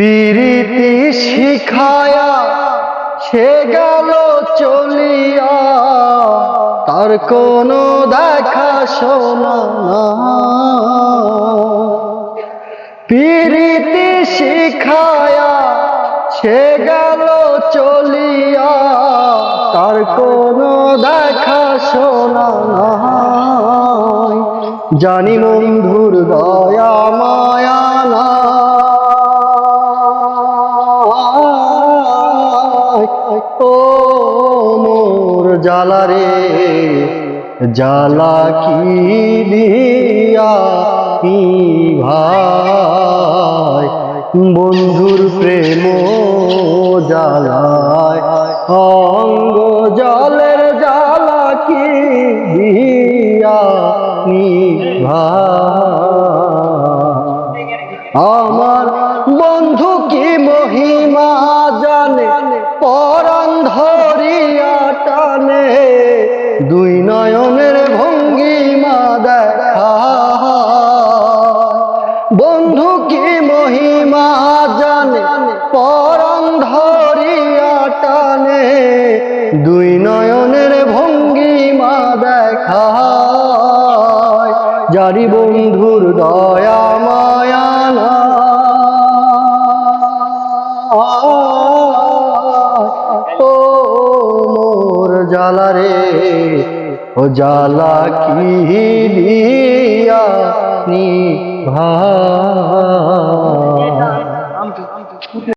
পিরিতি শিখায়া সে গেল চলিয়া, তার কোনো দেখা শোনা না। পিরিতি শিখায়া সে গেল চলিয়া, তার কোনো দেখা শোনা নাই। জানি বন্ধুর দয়া মায়া না, ও মোর জ্বালা রে জ্বালা কি দিয়া কি ভাই, বন্ধুর প্রেম জ্বালায় অঙ্গ জলের জ্বালা কি দিয়া কি ভাই। আমার বন্ধু কি মহিমা জানে, পরাণ ধরিয়া টানে, দুই নয়নের ভঙ্গিমা দেখা। বন্ধু কি মহিমা জানে, পরাণ ধরিয়া টানে, দুই নয়নের ভঙ্গিমা দেখা। যারি বন্ধুর দয়া মায়া না, ও মোর জ্বালা রে ও জ্বালা কি দিয়া নিভাই।